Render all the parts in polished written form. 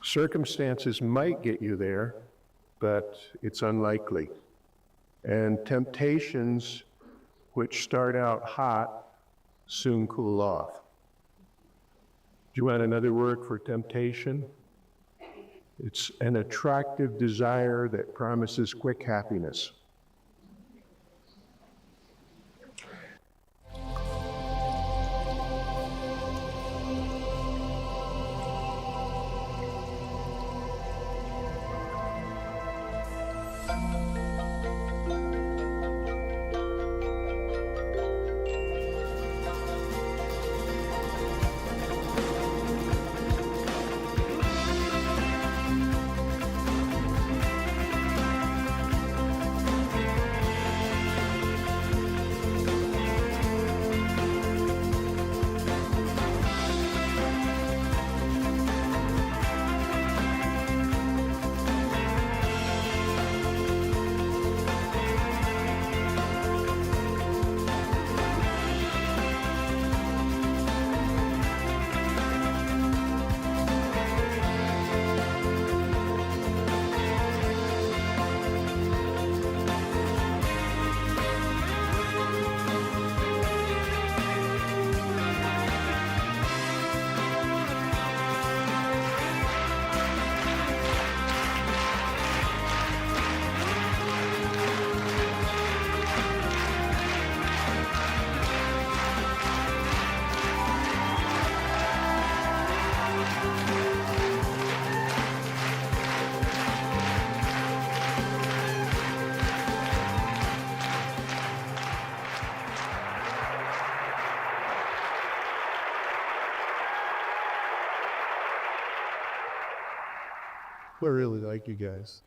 Circumstances might get you there, but it's unlikely. And temptations, which start out hot, soon cool off. Do you want another word for temptation? It's an attractive desire that promises quick happiness. I really like you guys.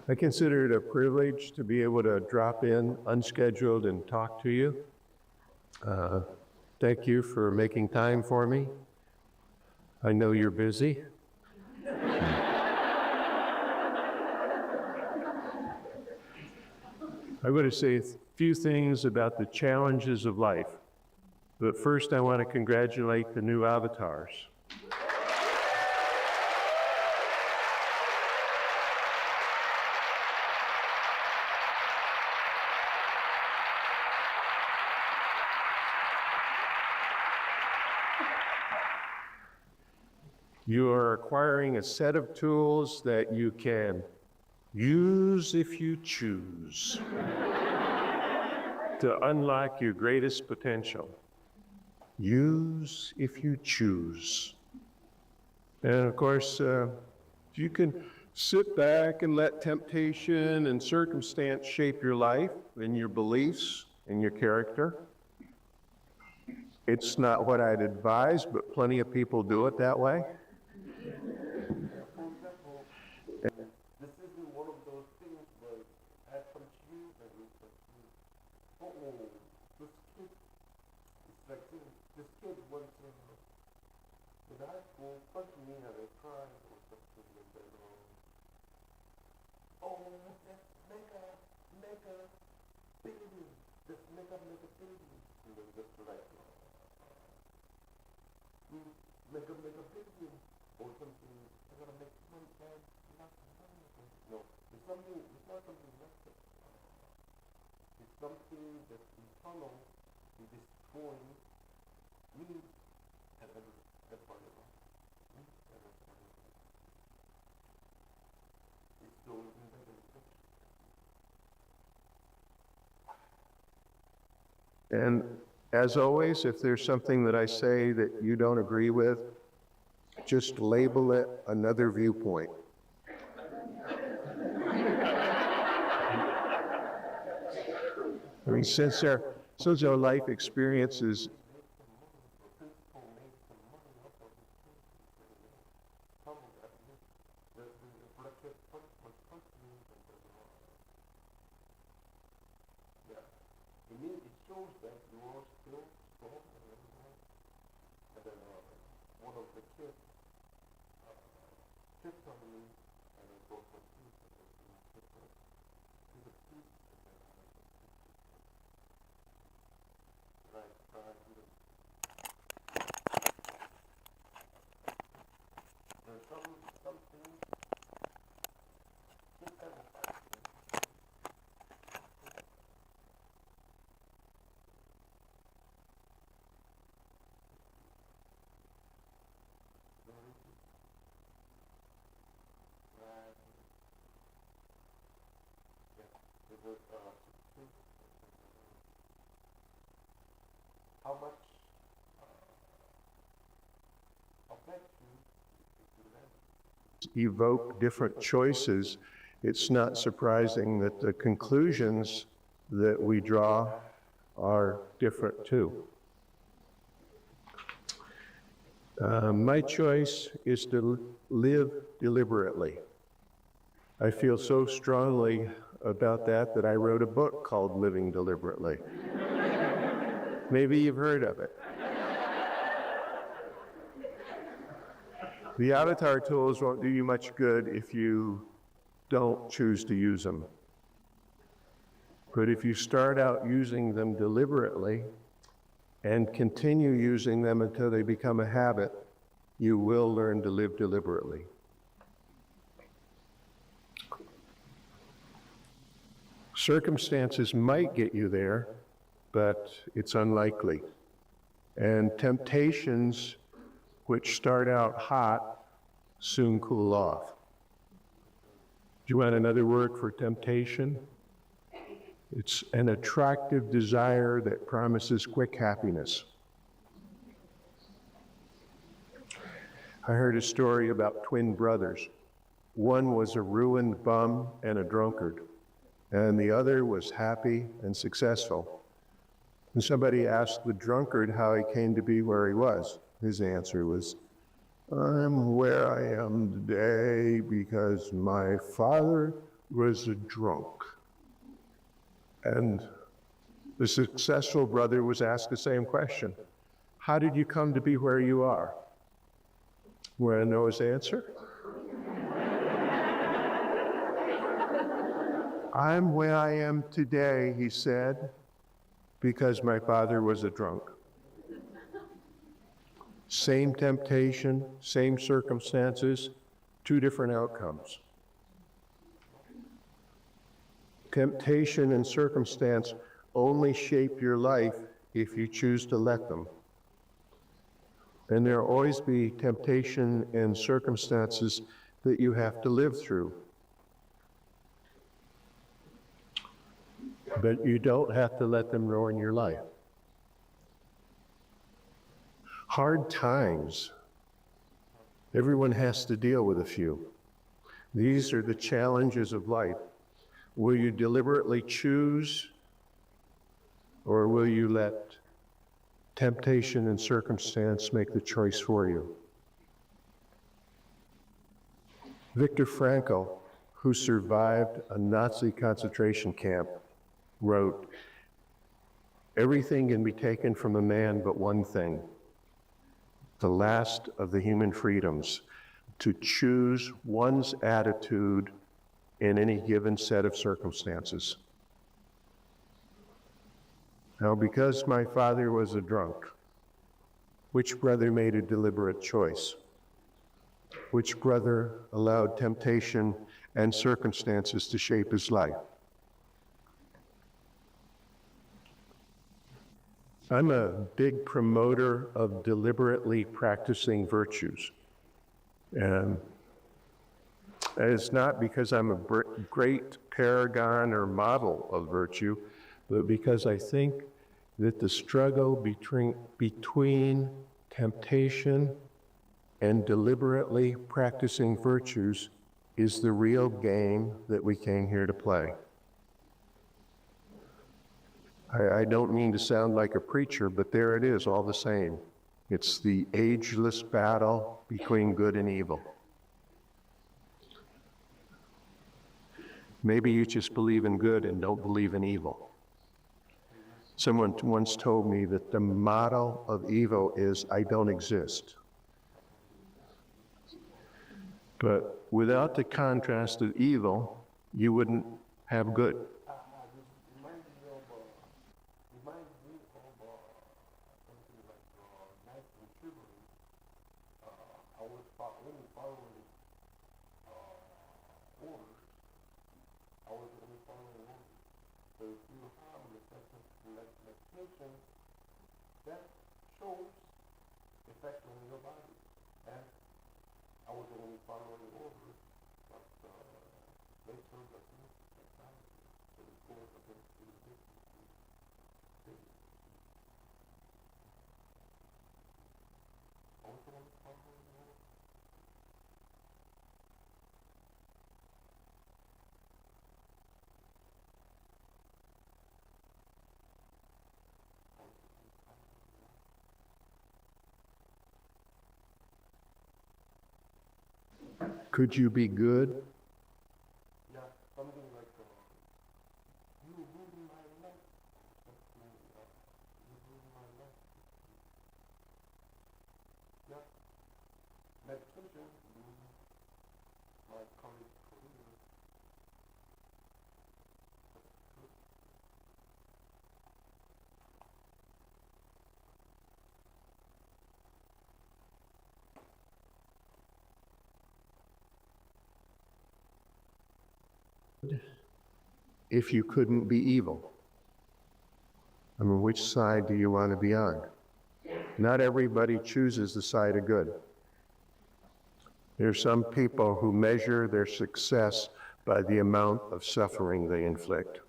I consider it a privilege to be able to drop in unscheduled and talk to you. Thank you for making time for me. I know you're busy. I want to say a few things about the challenges of life, but first I want to congratulate the new avatars. You are acquiring a set of tools that you can use if you choose to unlock your greatest potential. Use if you choose. And of course, you can sit back and let temptation and circumstance shape your life and your beliefs and your character. It's not what I'd advise, but plenty of people do it that way. This isn't one of those things where I come to you and you come to me. Oh, this kid, it's like this kid went to high school, punched me and I cried or something and then, oh, let's make a baby. Let's make a baby. And then just like, make a baby or something. I gotta make money, man. No, it's not something negative. It's something that's internal, is destroying me as a part of life. It's so And as always, if there's something that I say that you don't agree with, just label it another viewpoint. I mean, since our life experiences how much affection do them? Evoke different choices, it's not surprising that the conclusions that we draw are different too. My choice is to live deliberately. I feel so strongly about that that I wrote a book called Living Deliberately. Maybe you've heard of it. The avatar tools won't do you much good if you don't choose to use them. But if you start out using them deliberately and continue using them until they become a habit, you will learn to live deliberately. Circumstances might get you there, but it's unlikely. And temptations, which start out hot, soon cool off. Do you want another word for temptation? It's an attractive desire that promises quick happiness. I heard a story about twin brothers. One was a ruined bum and a drunkard, and the other was happy and successful. And somebody asked the drunkard how he came to be where he was. His answer was, "I'm where I am today because my father was a drunk." And the successful brother was asked the same question. How did you come to be where you are? Want to know his answer? "I'm where I am today," he said, "because my father was a drunk." Same temptation, same circumstances, two different outcomes. Temptation and circumstance only shape your life if you choose to let them. And there will always be temptation and circumstances that you have to live through. But you don't have to let them ruin your life. Hard times, everyone has to deal with a few. These are the challenges of life. Will you deliberately choose, or will you let temptation and circumstance make the choice for you? Viktor Frankl, who survived a Nazi concentration camp, wrote, "Everything can be taken from a man but one thing, the last of the human freedoms, to choose one's attitude in any given set of circumstances." Now, because my father was a drunk, which brother made a deliberate choice? Which brother allowed temptation and circumstances to shape his life? I'm a big promoter of deliberately practicing virtues. And it's not because I'm a great paragon or model of virtue, but because I think that the struggle between temptation and deliberately practicing virtues is the real game that we came here to play. I don't mean to sound like a preacher, but there it is all the same. It's the ageless battle between good and evil. Maybe you just believe in good and don't believe in evil. Someone once told me that the motto of evil is, "I don't exist." But without the contrast of evil, you wouldn't have good. That shows effect on your body. And I was only following orders, but later the things technology. So Could you be good? Yeah, something like you rule my life. Something you rule my life. Yeah, meditation, my college career. If you couldn't be evil? I mean, which side do you want to be on? Not everybody chooses the side of good. There's some people who measure their success by the amount of suffering they inflict.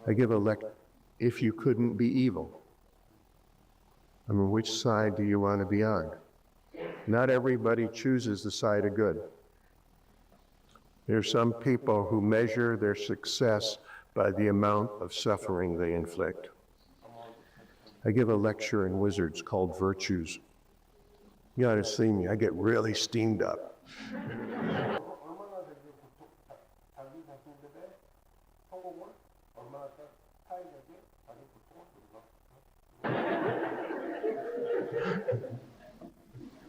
I give a if you couldn't be evil? I mean, which side do you want to be on? Not everybody chooses the side of good. There's some people who measure their success by the amount of suffering they inflict. I give a lecture in Wizards called Virtues. You ought to see me. I get really steamed up.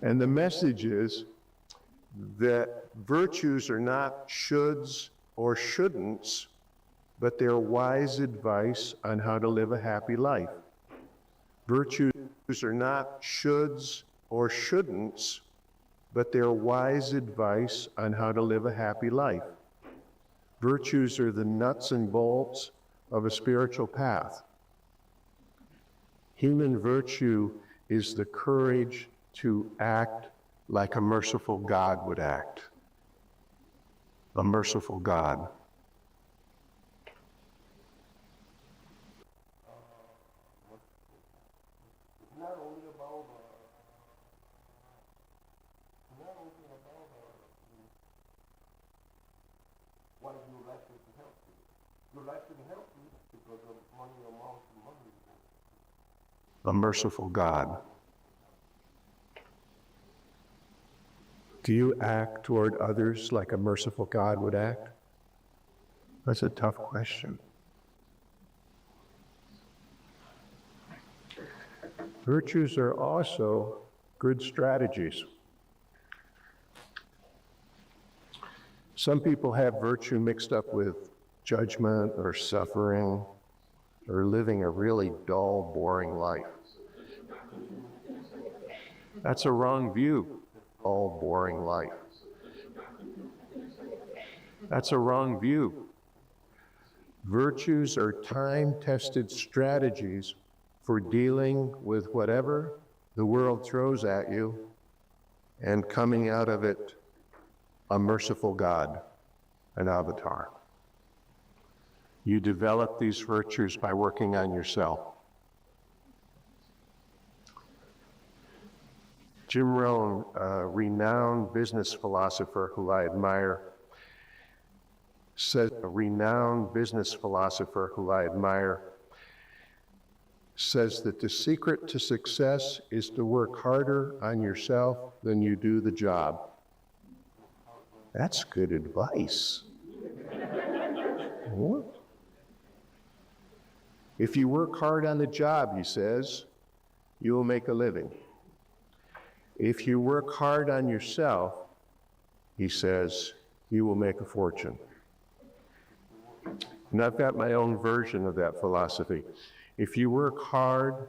And the message is that virtues are not shoulds or shouldn'ts, but they're wise advice on how to live a happy life. Virtues are not shoulds or shouldn'ts, but they're wise advice on how to live a happy life. Virtues are the nuts and bolts of a spiritual path. Human virtue is the courage to act like a merciful God would act. A merciful God. What you like to help you? You like to help you because of money amount to money. A merciful God. Do you act toward others like a merciful God would act? That's a tough question. Virtues are also good strategies. Some people have virtue mixed up with judgment or suffering or living a really dull, boring life. That's a wrong view. All boring life. That's a wrong view. Virtues are time-tested strategies for dealing with whatever the world throws at you and coming out of it a merciful God, an avatar. You develop these virtues by working on yourself. Jim Rohn, a renowned business philosopher who I admire, says that the secret to success is to work harder on yourself than you do the job. That's good advice. What? If you work hard on the job, he says, you will make a living. If you work hard on yourself, he says, you will make a fortune. And I've got my own version of that philosophy. If you work hard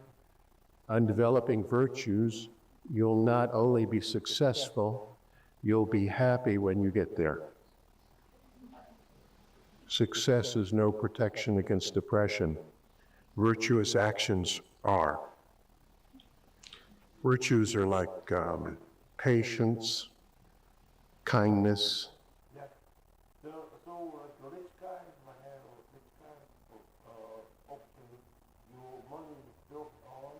on developing virtues, you'll not only be successful, you'll be happy when you get there. Success is no protection against depression. Virtuous actions are. Virtues are like patience, kindness. Yeah. So the rich guy, often your money is built on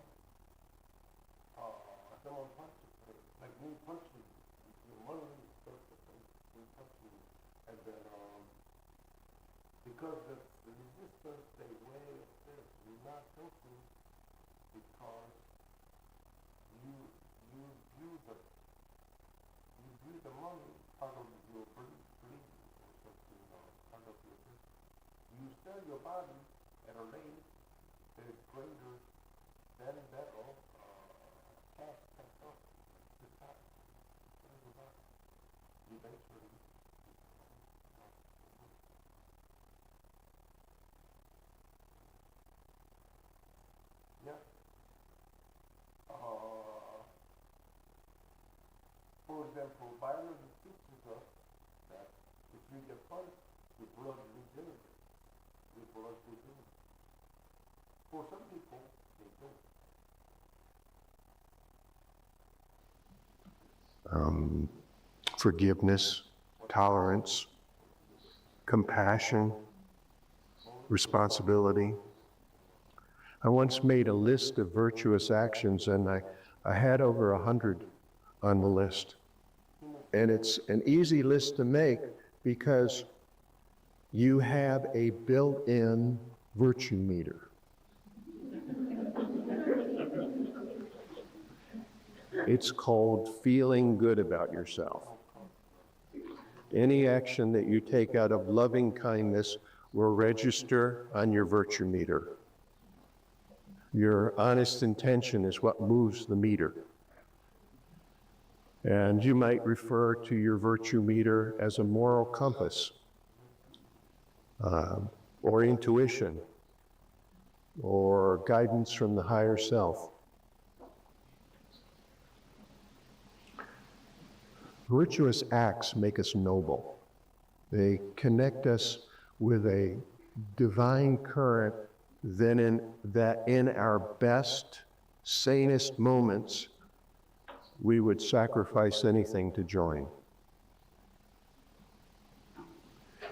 someone punches you, like me punching you. Your money is built on me punching you. And then because the resistance they weigh upstairs, you're not helping because you use the money part of your bleeding or something, part of your business. You sell your body at a rate that is greater than that of cash tax off the tax. Sell your body. Eventually, yeah. For example, biology teaches us that if you get punched, your blood regenerates. Your blood regenerates. For some people, they don't. Forgiveness, tolerance, compassion, responsibility. I once made a list of virtuous actions, and I had over 100 on the list. And it's an easy list to make because you have a built-in virtue meter. It's called feeling good about yourself. Any action that you take out of loving kindness will register on your virtue meter. Your honest intention is what moves the meter. And you might refer to your virtue meter as a moral compass, or intuition, or guidance from the higher self. Virtuous acts make us noble. They connect us with a divine current that in our best, sanest moments, we would sacrifice anything to join.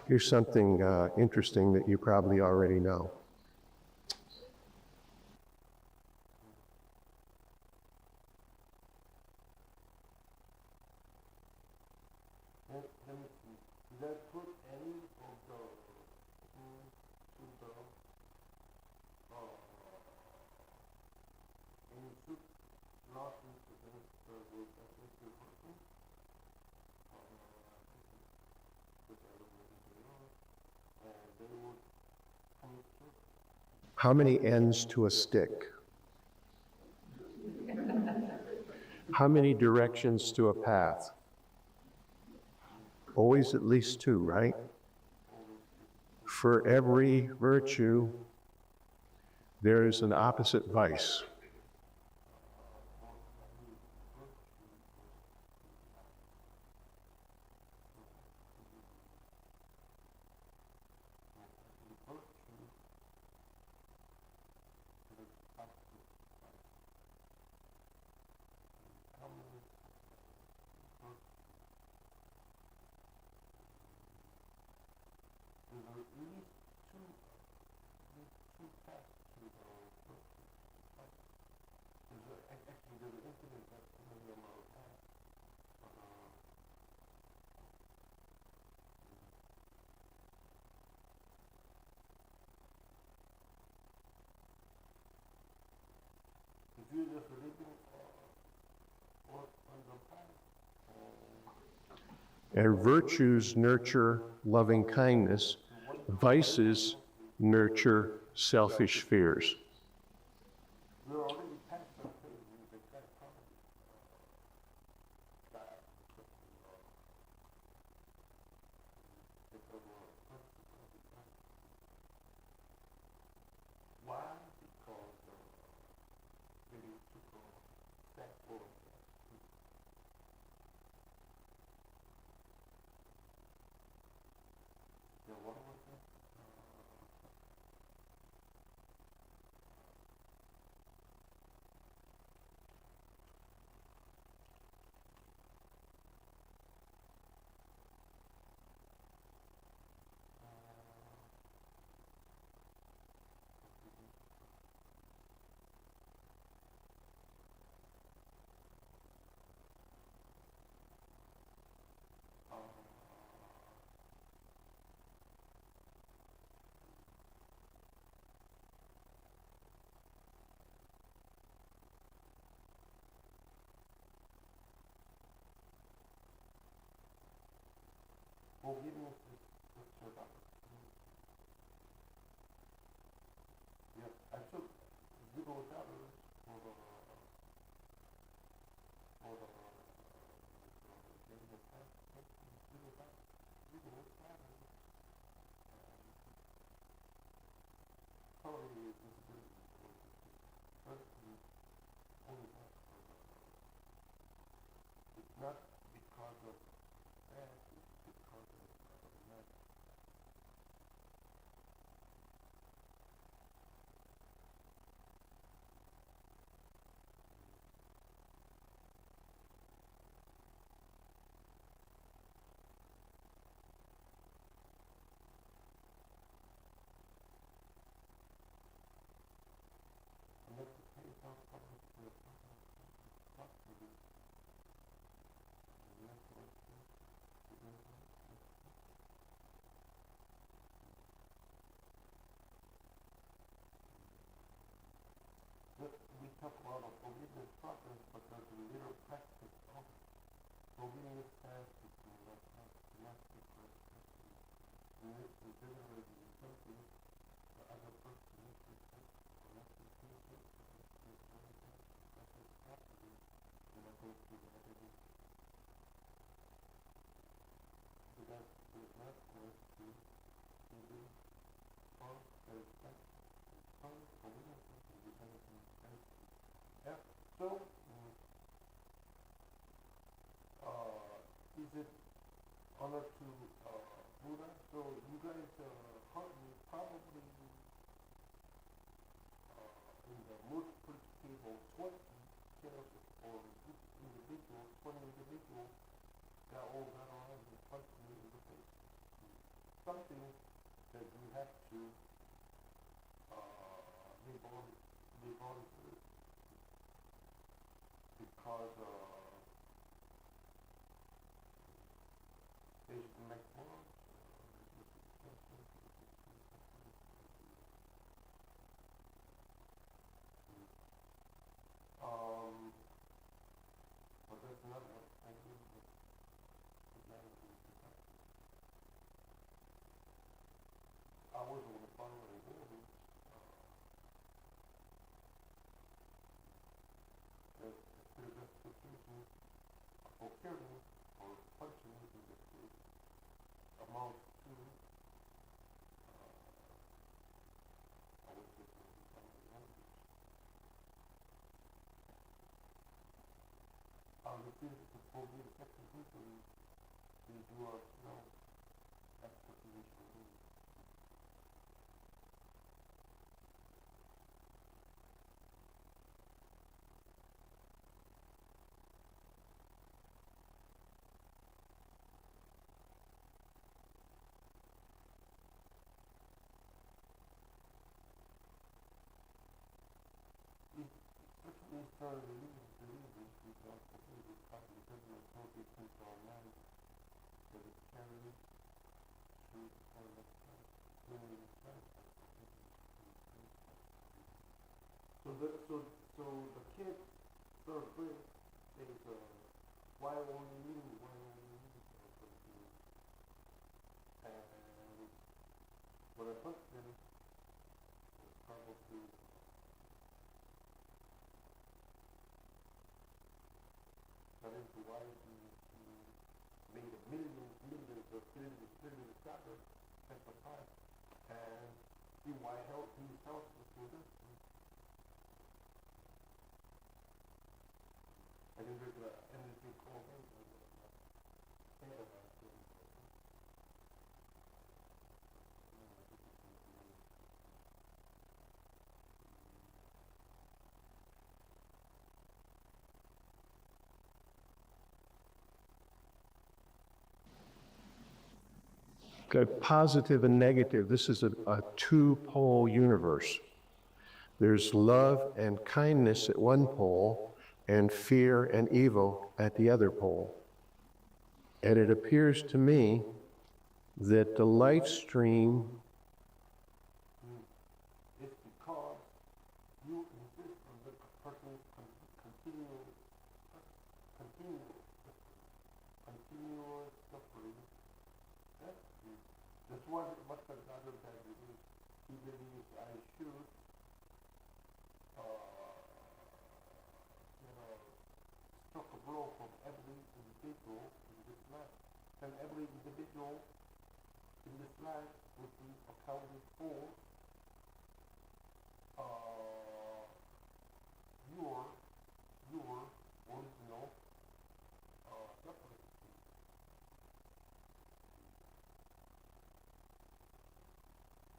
Here's something interesting that you probably already know. Let me see. Did I put any of the any soup losses against the work against the person? And they would commit suicide. How many ends to a stick? How many directions to a path? Always at least two, right? For every virtue, there is an opposite vice. There's at least two paths to the virtue. Actually, there's an incident that's coming on our path. If you're just living on the path, And virtues nurture loving kindness, vices nurture selfish fears. we're already past some things we can try to comment. Why? Because it is to go step forward. Yeah, what was it? forgiveness is your doctor. Yes, I took 0 dollars for the getting the test. $0. Probably is disability first only that for it's not because of that, it's because of that. Unless the case of public property, we talk about a forgiveness process, but there's a little practice of it. Forgiveness has to be like domestic respect. And this is generally something the other person is respect, domestic relationship, that's his property, and I think to the other way. Because there's not going to be all the respect, all forgiveness, and we have to respect. Yeah, so, is it honor to Buddha? So you guys probably in the multiple table 20 characters or individuals, 20 individuals that all got around and punched me in the face. Something that you have to live on through because they should make more. But that's not what I do. I was on the following building. The justification for killing or punching in this case amounts to I was just going to find the language. I refuse to forgive execution is yours no execution means. Especially for believers who don't believe it's probably because of no difference in our lives that it's carried through or the so the kid third grade is why only you and what I put them was probably that is why he made millions of billions of dollars at the time, and why help his house with this. And then there's anything called Okay, positive and negative. This is a two-pole universe. There's love and kindness at one pole, and fear and evil at the other pole. And it appears to me that the life stream is because you insist on the person's continuous suffering, and This was what the other guy believes. He believes I should, struck a blow from every individual in this life. And every individual in this life would be accounted for your original suffering.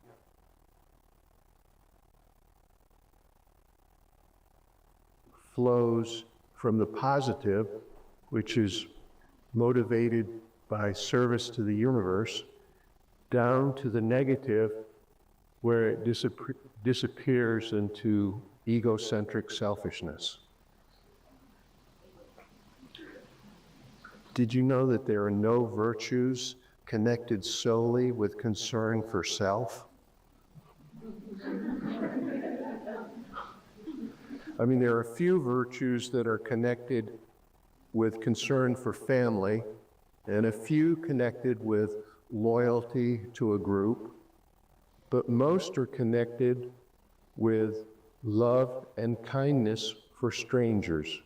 Yeah. Flows from the positive, which is motivated by service to the universe, down to the negative, where it disappears into egocentric selfishness. Did you know that there are no virtues connected solely with concern for self? I mean, there are a few virtues that are connected with concern for family, and a few connected with loyalty to a group, but most are connected with love and kindness for strangers.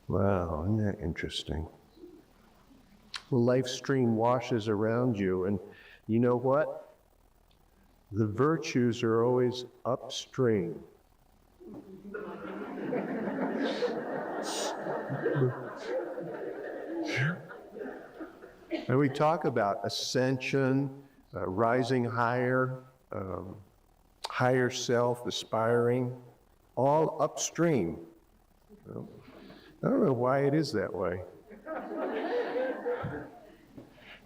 Wow, isn't that interesting? The life stream washes around you, and you know what? The virtues are always upstream. And we talk about ascension, rising higher, higher self, aspiring, all upstream. I don't know why it is that way.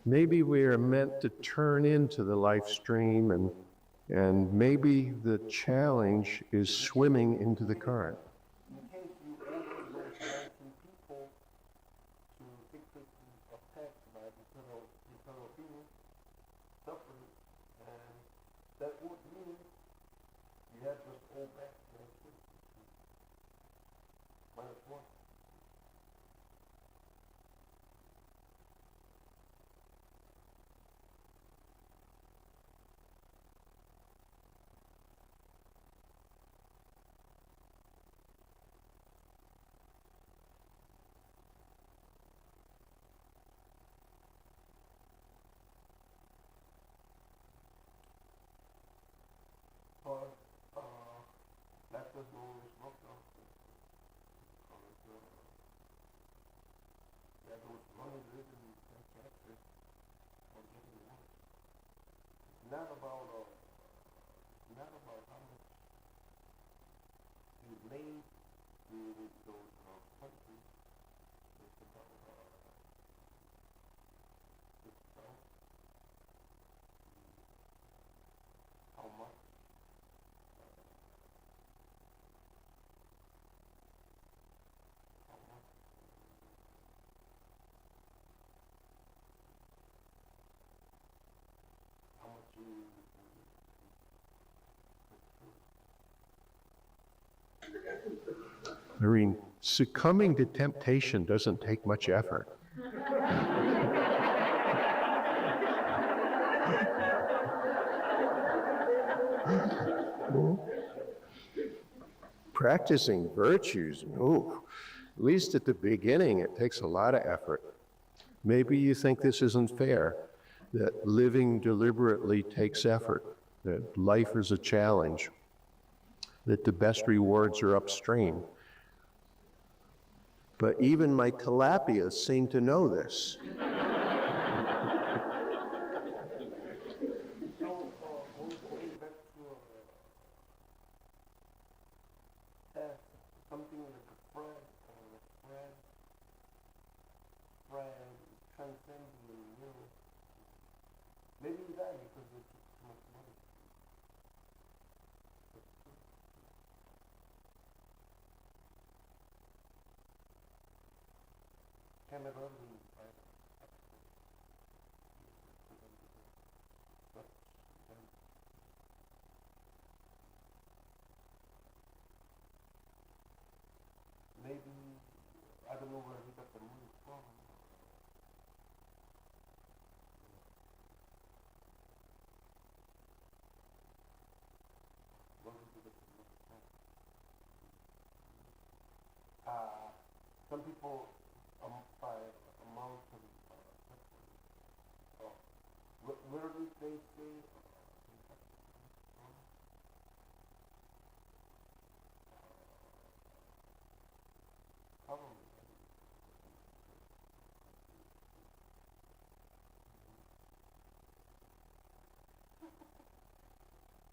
Maybe we are meant to turn into the life stream, and maybe the challenge is swimming into the current. In case you order those 19 people to secretly attack by eternal being, suffering, and that would mean you have just all back to minus one. But that doesn't always work out. Yeah, those money driven characters are getting worse. It's not about how much you made with those countries. It's about how much. How much you Irene, succumbing to temptation doesn't take much effort. Practicing virtues, at least at the beginning, it takes a lot of effort. Maybe you think this isn't fair, that living deliberately takes effort, that life is a challenge, that the best rewards are upstream. But even my tilapias seem to know this. So, going back to something like a friend transcending you. Maybe you die because you took too much money. Cameroon, maybe, I don't know where he got the money from. some people by amount of where do they say probably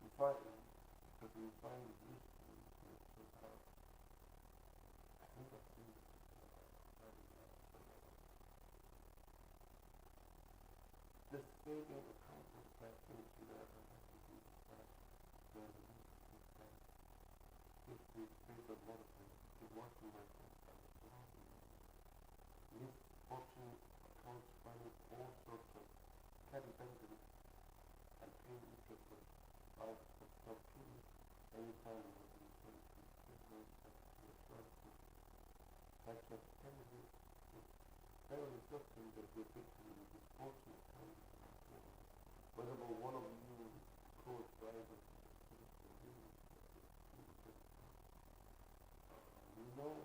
you find because you find this I think I've seen this the saving account was back into the if the space of medicine is working like this, misfortune accounts finding all sorts of petty benefits and paying interest out of self-pity anytime you have been sent to business and resources such as Kennedy is very certain that your victory is misfortune account whether one of you is close drivers you know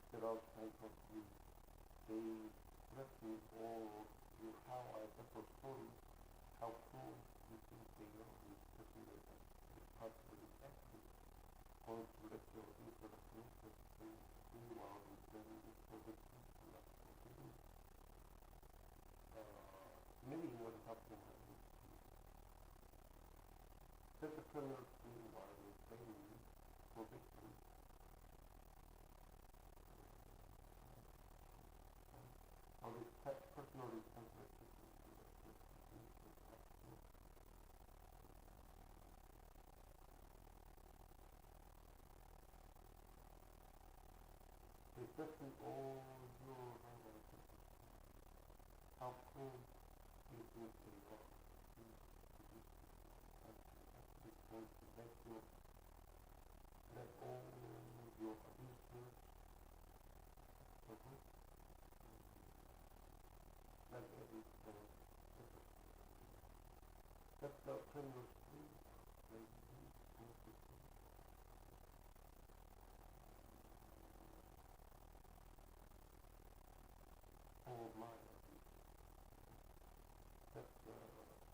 there are types of you they threaten or you how I ever story how cool you think they are especially that it's possibly active going to let your introduction to meanwhile and then this for the people many would have been set the criminal meanwhile is playing for victory. Or the personal responsibility. Especially all your how cool you think they are. It's going to make you let all your abuses like everything. That's the criminal stream. Oh my.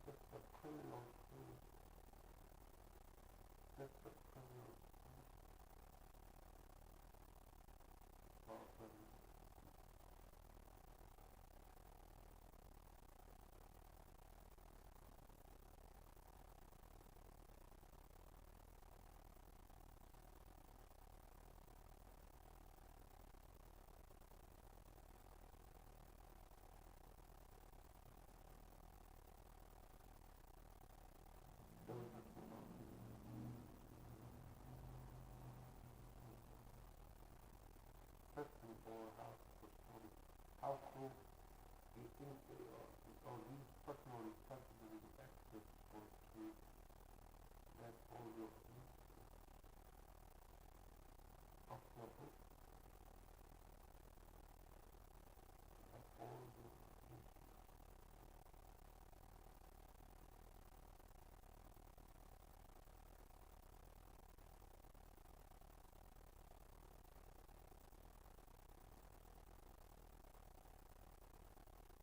That's the criminal stream. That's the criminal stream. Person or how cool do you think they are? Or these personal responsibility experts for to let all your off your book? Let all your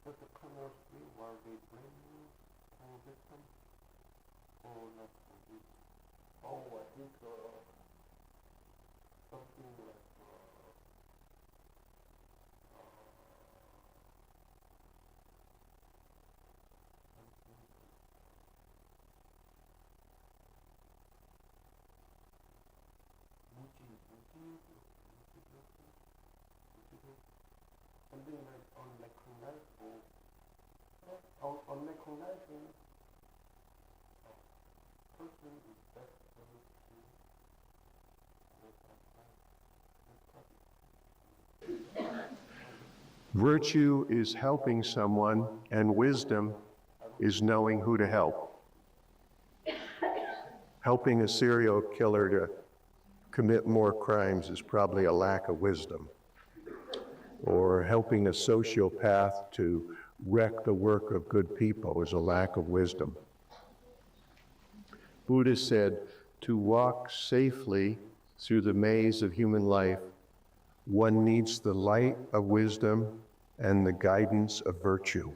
Does the criminal feel while they blame you for victim or not for you? Oh, I think something like something like on necronizing on necronizing person is best able to Virtue is helping someone, and wisdom is knowing who to help. Helping a serial killer to commit more crimes is probably a lack of wisdom. Or helping a sociopath to wreck the work of good people is a lack of wisdom. Buddha said, to walk safely through the maze of human life, one needs the light of wisdom and the guidance of virtue.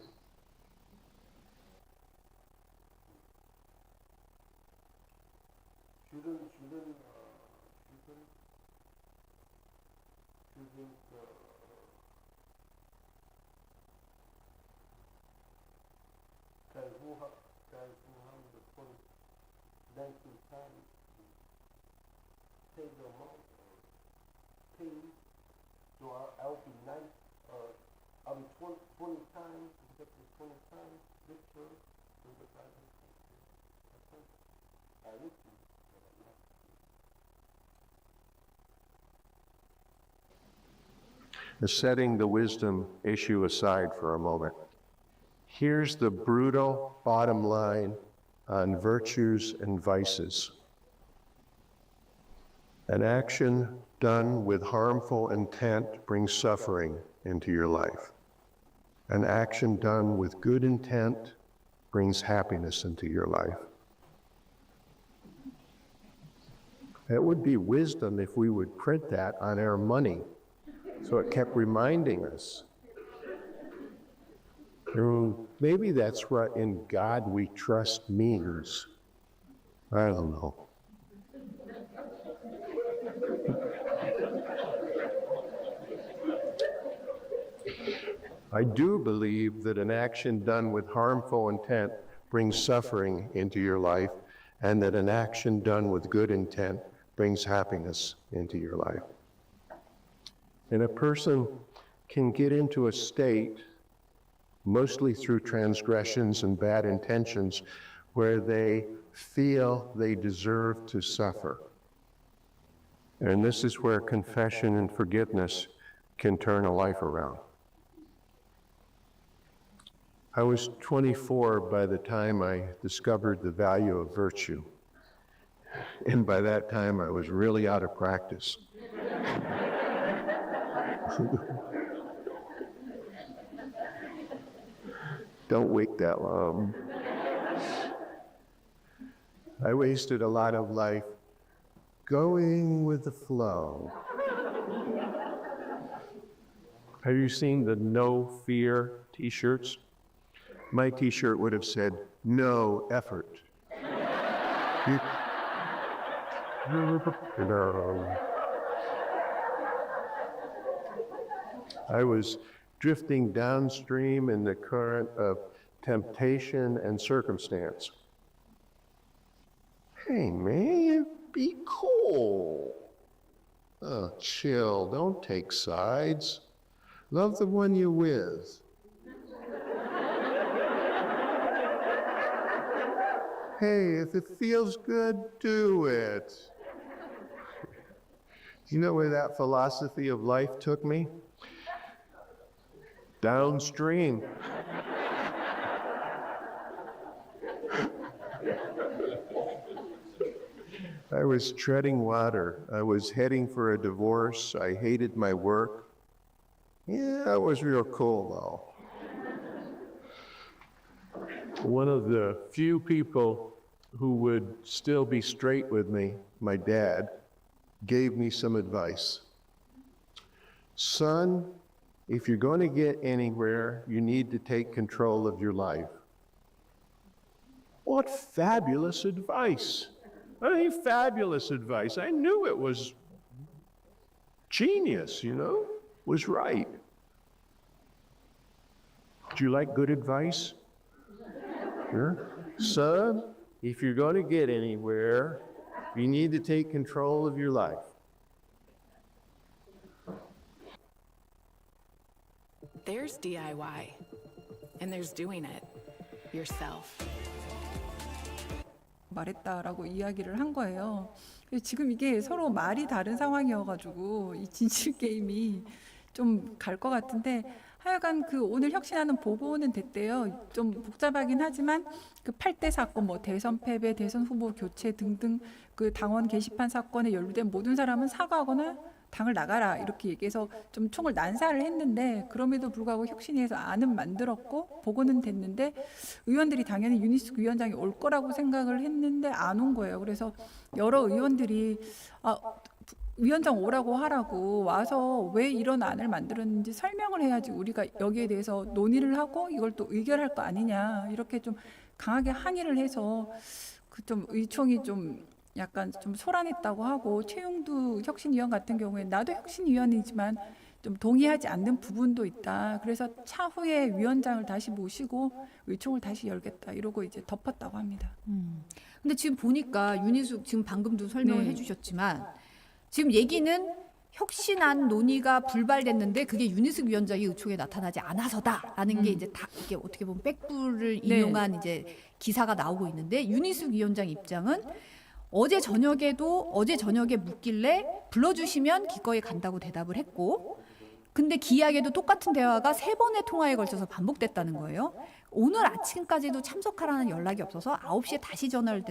So I'll be nice, I'll be 20 times, get to 20 times, richer, so that I would be, but I'm not. Setting the wisdom issue aside for a moment, here's the brutal bottom line on virtues and vices. An action done with harmful intent brings suffering into your life. An action done with good intent brings happiness into your life. It would be wisdom if we would print that on our money, so it kept reminding us. Maybe that's what in God we trust means. I don't know. I do believe that an action done with harmful intent brings suffering into your life, and that an action done with good intent brings happiness into your life. And a person can get into a state, mostly through transgressions and bad intentions, where they feel they deserve to suffer. And this is where confession and forgiveness can turn a life around. I was 24 by the time I discovered the value of virtue. And by that time, I was really out of practice. Don't wait that long. I wasted a lot of life going with the flow. Have you seen the No Fear t-shirts? My t-shirt would have said, no effort. I was drifting downstream in the current of temptation and circumstance. Hey man, be cool. Oh, chill, don't take sides. Love the one you're with. Hey, if it feels good, do it. You know where that philosophy of life took me? Downstream. I was treading water. I was heading for a divorce. I hated my work. Yeah, it was real cool though. One of the few people who would still be straight with me, my dad, gave me some advice. Son, if you're going to get anywhere, you need to take control of your life. What fabulous advice. I mean, fabulous advice. I knew it was genius, was right. Do you like good advice? Sure. Son, if you're going to get anywhere, you need to take control of your life. There's DIY, and there's doing it yourself. 말했다라고 이야기를 한 거예요. 지금 이게 서로 말이 다른 상황이어가지고 이 진실 게임이 좀 갈 것 같은데, 하여간 그 오늘 혁신하는 보고는 됐대요. 좀 복잡하긴 하지만 그 8대 사건, 뭐 대선 패배, 대선 후보 교체 등등 그 당원 게시판 사건에 연루된 모든 사람은 사과하거나 당을 나가라 이렇게 얘기해서 좀 총을 난사를 했는데, 그럼에도 불구하고 혁신위에서 안은 만들었고 보고는 됐는데, 의원들이 당연히 윤희숙 위원장이 올 거라고 생각을 했는데 안 온 거예요. 그래서 여러 의원들이 위원장 오라고 하라고 와서 왜 이런 안을 만들었는지 설명을 해야지 우리가 여기에 대해서 논의를 하고 이걸 또 의결할 거 아니냐 이렇게 좀 강하게 항의를 해서 그 좀 의총이 좀 약간 좀 소란했다고 하고 최용두 혁신위원 같은 경우에 나도 혁신위원이지만 좀 동의하지 않는 부분도 있다. 그래서 차후에 위원장을 다시 모시고 의총을 다시 열겠다 이러고 이제 덮었다고 합니다. 근데 지금 보니까 윤희숙 지금 방금도 설명을 네. 해주셨지만 지금 얘기는 혁신안 논의가 불발됐는데 그게 윤희숙 위원장이 의총에 나타나지 않아서다라는 게 이제 다 이게 어떻게 보면 백불을 네. 인용한 이제 기사가 나오고 있는데 윤희숙 위원장 입장은 어제 저녁에 묻길래 불러주시면 기꺼이 간다고 대답을 했고 근데 기약에도 똑같은 대화가 3번의 통화에 걸쳐서 반복됐다는 거예요. 오늘 아침까지도 참석하라는 연락이 없어서 9시에 다시 전화를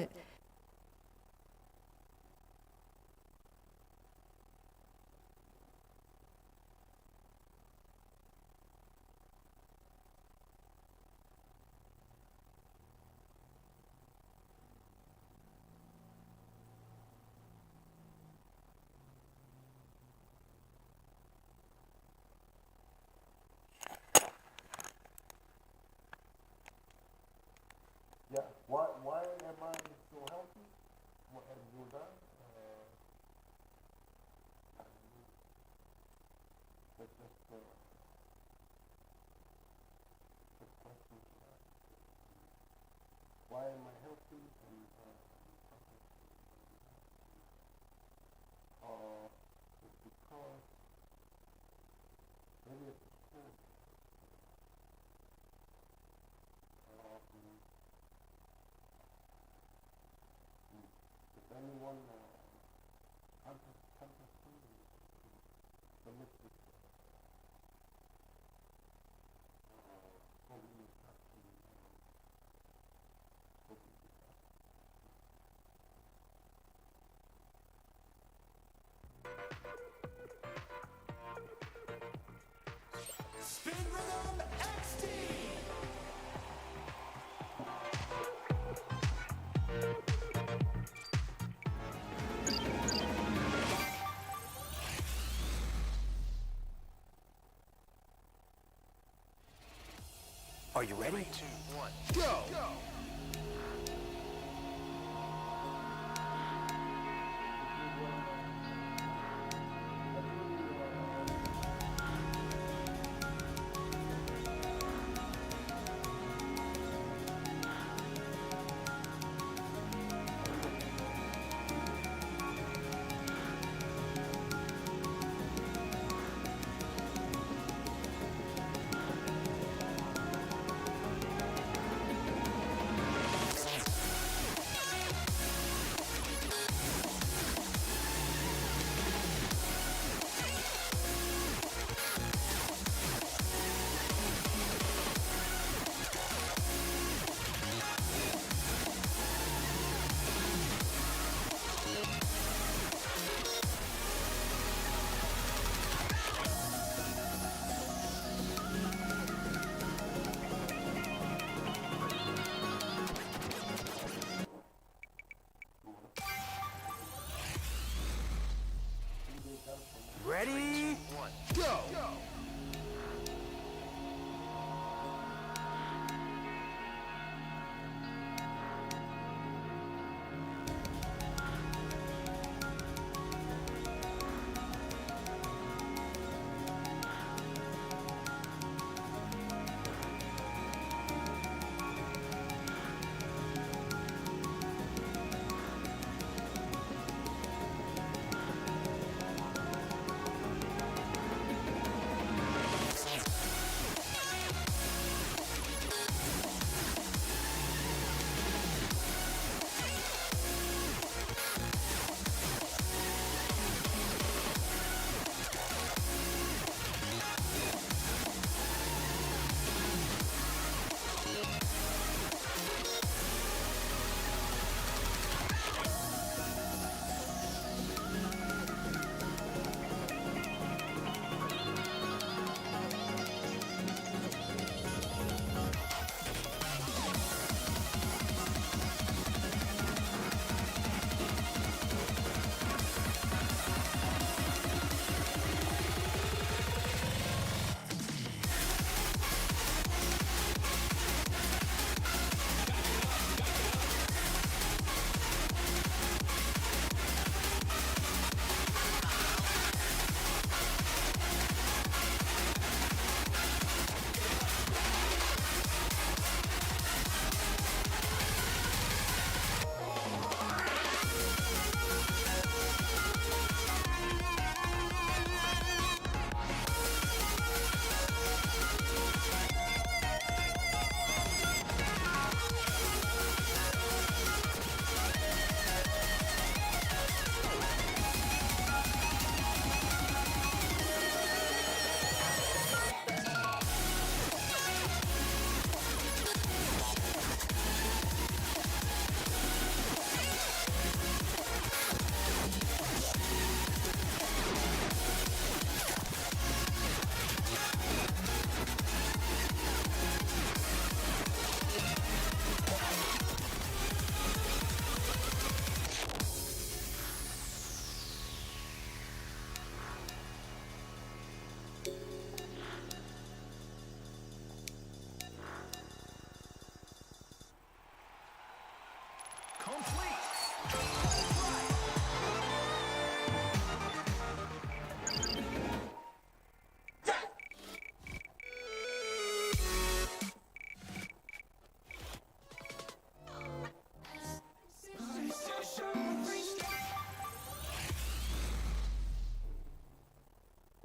Yeah, why am I so healthy? What have you done? That's just the question. Why am I healthy? And, it's because maybe it's the school. If anyone contacts me, submit this Are you ready? 3, 2, 1, go! Ready? 3, 2, 1, go!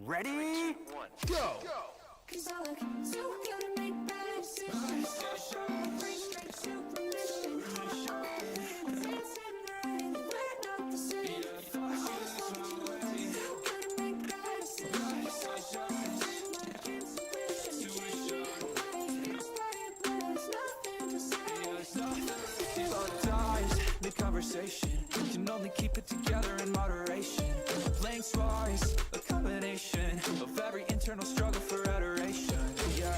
Ready? One, go! Cause I look too good to make bad decisions. Bring straight supermission. Dancing in the rain, we're not the same. Too good to make bad decisions. Like intuition. Here's by your place, nothing to say. Dies the conversation. Can only keep it together in moderation. Playing twice, a combination of every internal struggle for adoration. Yeah,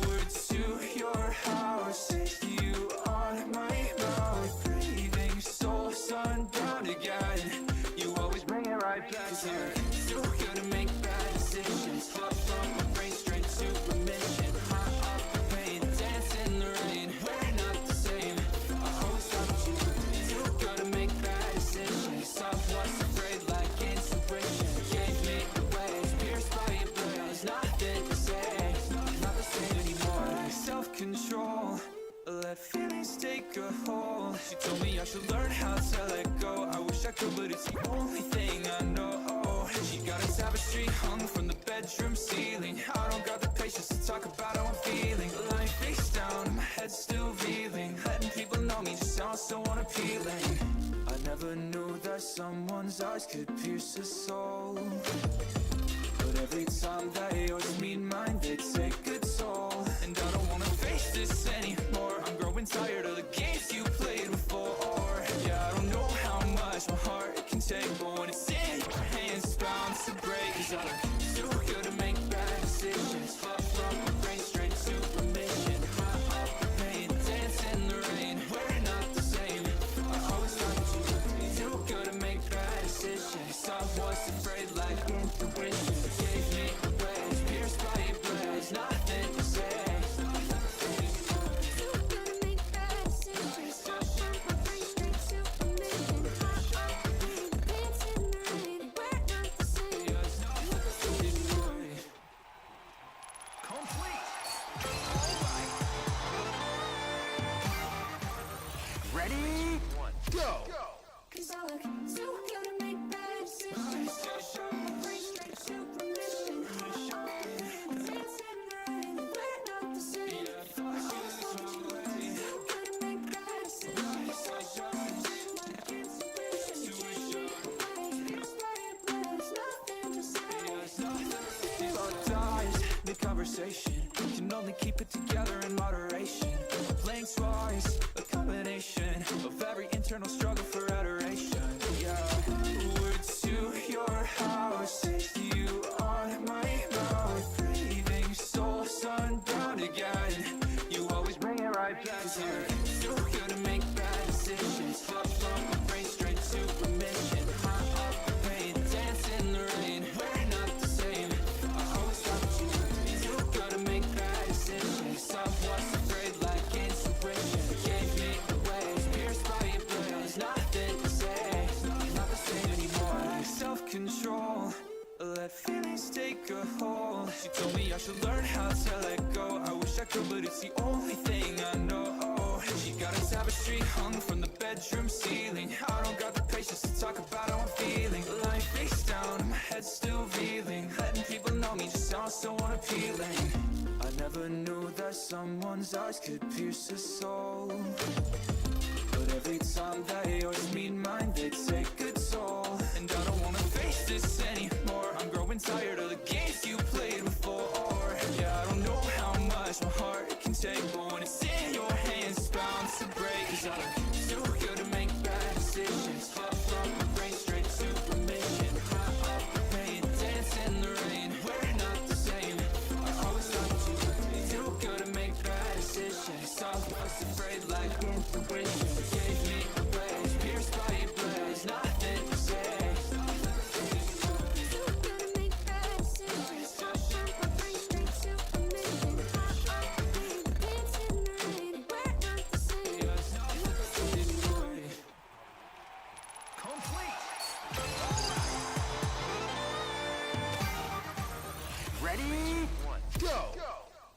words to your house, you on my mouth. Breathing soul, sundown again. You always bring it right back. 'Cause you're too good to make bad decisions. Far from my brain, straight to remission. High off the pain, dance in the rain. We're not the same. I always thought you were too good to make bad decisions. I was afraid like intuition. Gave me away, pierced by your blades. Nothing to say, not the same anymore. Self-control, let feelings take a hold. She told me I should learn how to let go. I wish I could, but it's the only thing I know. She got a tapestry hung from the bedroom ceiling. I don't got the patience to talk about how I'm feeling. Lying face down, and my head's still reeling. Letting people know me just sounds so unappealing. I never knew that someone's eyes could pierce a soul. But every time that yours meet mine, they take a toll. And I don't wanna face this anymore. I'm growing tired of the games you played before. Yeah, I don't know how much my heart can take, but when it's in your hands, it's bound to break. 'Cause I'm too good to make bad decisions. Far from my brain, straight to remission. High off the pain, dance in the rain. We're not the same. I always thought you were too good to make bad decisions. I was afraid like intuition. Gave me away, pierced by your blades. Nothing to say. Too good to make bad decisions. Far from my brain, straight to remission. High off the pain, dance in the rain. We're not the same. Complete! Alright! Ready? One, go! Cause I look too good to make bad decisions. Bring straight supermission. Dance in the rain, we're not the same. Too good to make bad decisions. Like intuition. Here's by your place, nothing to say. Dies the conversation. Can only keep it together in moderation. Playing twice, a combination of every internal struggle for adoration. Yeah, words to your house, you on my mouth. Breathing soul, sundown again. You always bring it right back. 'Cause you're too good to make bad decisions. Far from my brain, straight to remission. High off the pain, dance in the rain. We're not the same. I always thought you were too good to make bad decisions. I was afraid like intuition. Gave me away, pierced by your blades. Nothing to say, not the same anymore. Self-control, let feelings take a hold. She told me I should learn how to let go. I wish I could, but it's the only thing I know. She got a tapestry hung from the bedroom ceiling. I don't got the patience to talk about how I'm feeling. Lying face down, and my head's still reeling. Letting people know me just sounds so unappealing. I never knew that someone's eyes could pierce a soul. But every time that yours meet mine, they take a toll. And I don't wanna face this anymore. I'm growing tired of the games you played before. Yeah, I don't know how much my heart can take, but when it's in your hands, it's bound to break. 'Cause I'm too good to make bad decisions. Far from my brain, straight to remission. High off the pain, dance in the rain. We're not the same. I always thought you were too good to make bad decisions. I was afraid like intuition. Gave me away, pierced by your blades. Nothing to say. Too good to make bad decisions. Far from my brain, straight to remission. High off the pain, dance in the rain. We're not the same. Complete! Ready? One, go!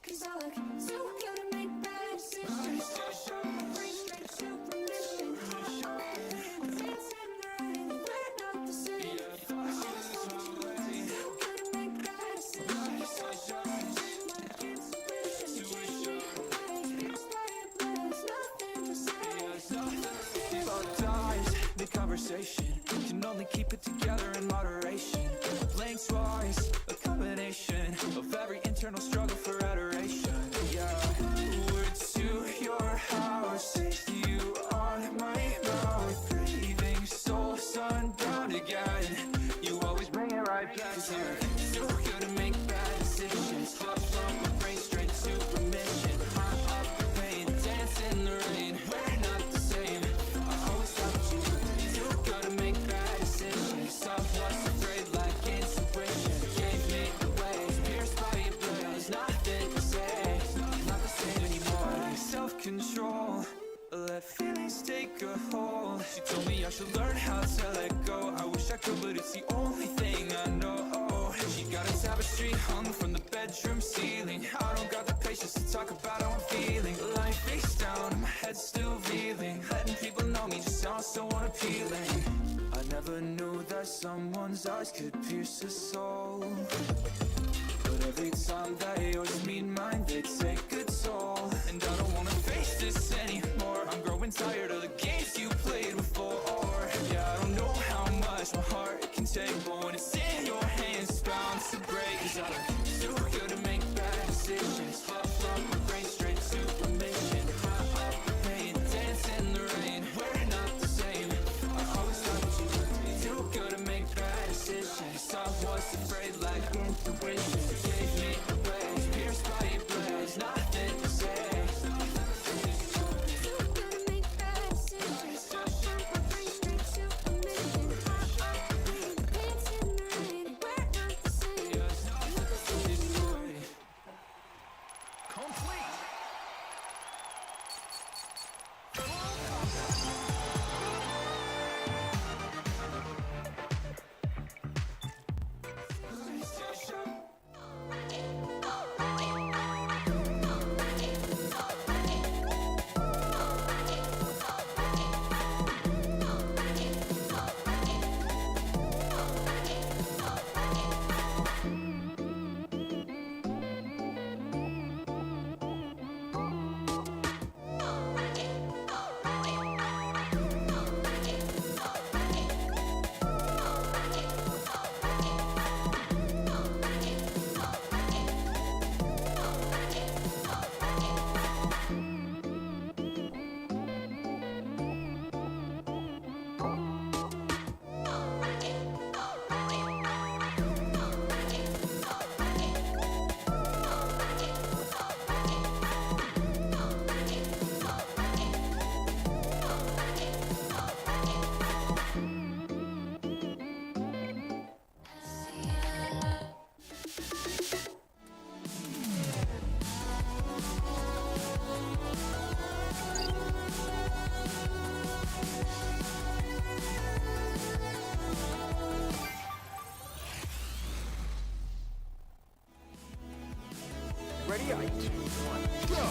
Cause I look too good to make bad decisions. Bring straight supermission. Dance in the rain, we're not the same. Too good to make look too good to make bad decisions. Hop from my brain straight to remission. High up the pain, dance in the rain. We're not the same. I always thought you too good to make bad decisions. I was afraid like intuition gave me away. Pierced by your blade, there's nothing to say. Not the same anymore. Self-control, let feelings take a hold. She told me I should learn how to let go. I wish I could, but it's the only thing I know. She got a tapestry hung from the bedroom ceiling. I don't got the patience to talk about how I'm feeling. Lying face down and my head's still reeling. Letting people know me just sounds so unappealing. I never knew that someone's eyes could pierce a soul. But every time that yours meet mine, they take a toll. And I don't wanna face this anymore. I'm growing tired of the games you played before. Yeah, I don't know how much my heart can take, but when it's in your hands, it's bound to break. 'Cause I look too good to make bad decisions. Hop from my brain straight to remission. High up the pain, dance in the rain. We're not the same. I always thought you were too good to make bad decisions. I was afraid like intuition gave me away. Pierced by your blade, nothing to say. Too good to make bad decisions. Hop from my brain straight to remission. High up the pain, dance in the rain. We're not the same. Not the same anymore. Complete. Ready, 2, 1, go!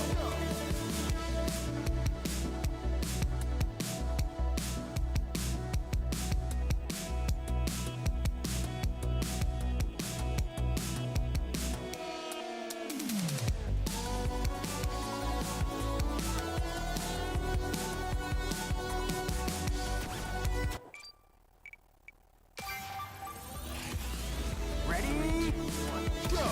Ready, 1, go!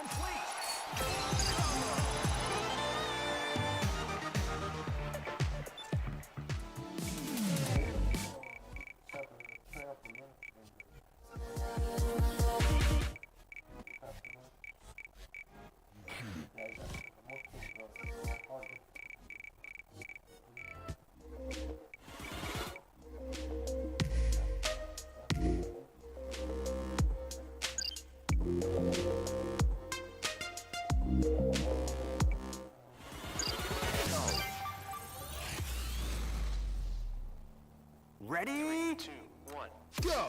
complete. Ready? 3, 2, 1, go!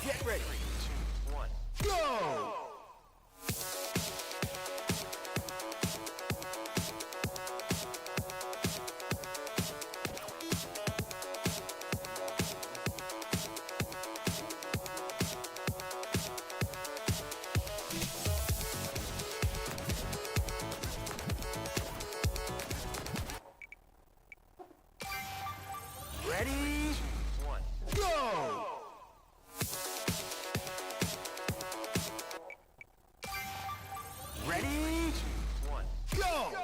Get ready. 3, 2, 1, go! Ready? 1, go! Ready? 1, go!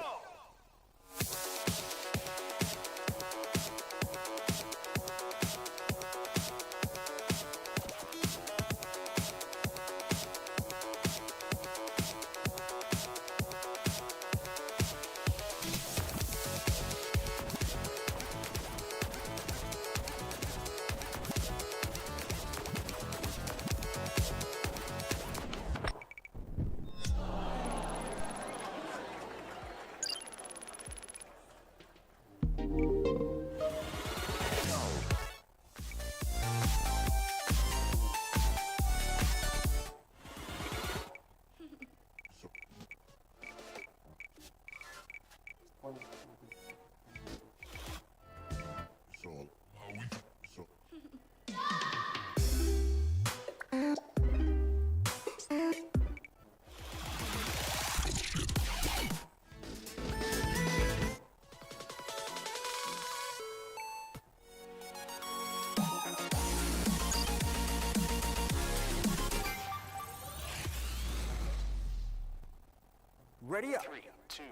Ready up. 3, 2,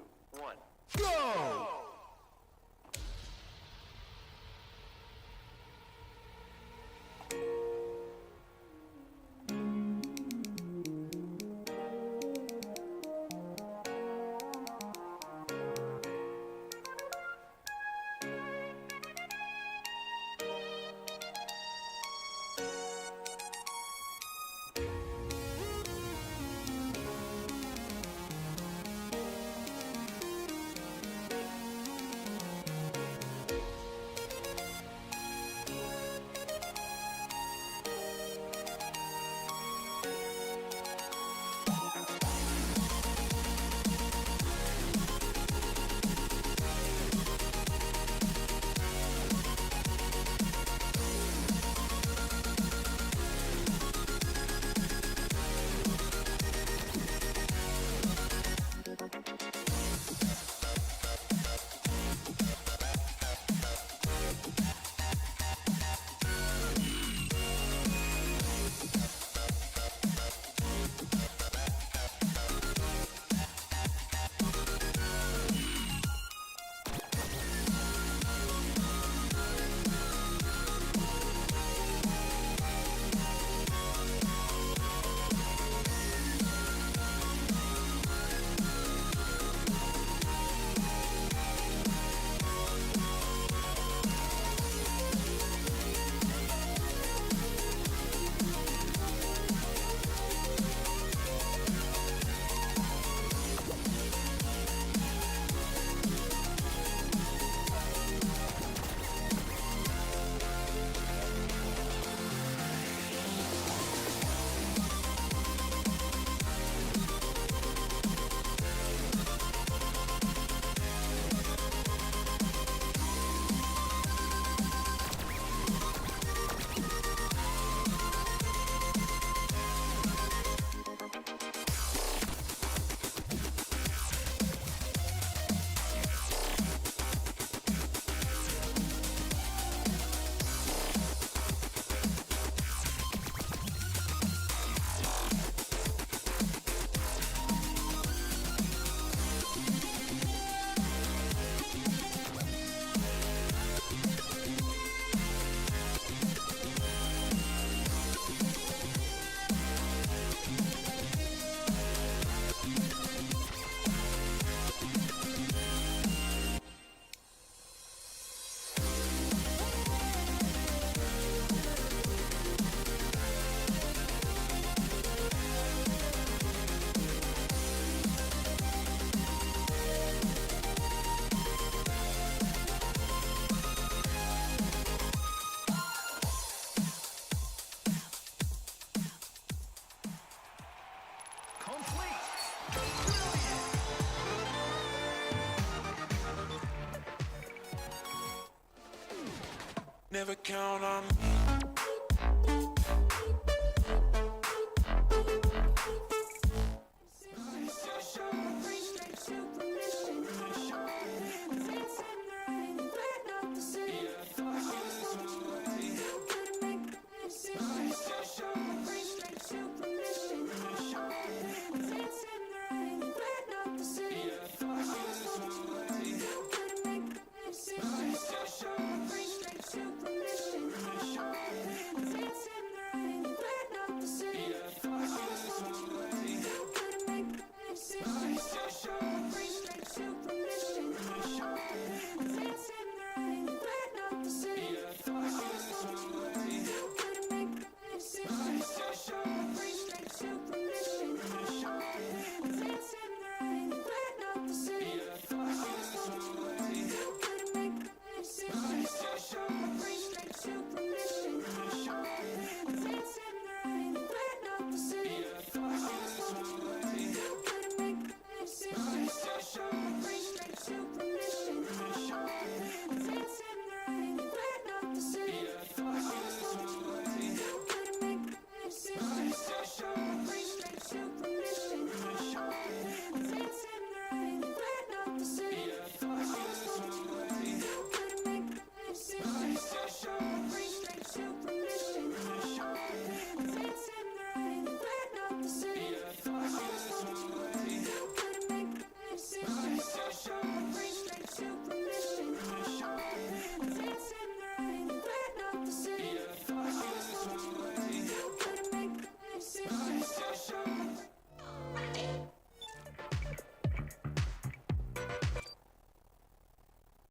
1, go! Never count on me.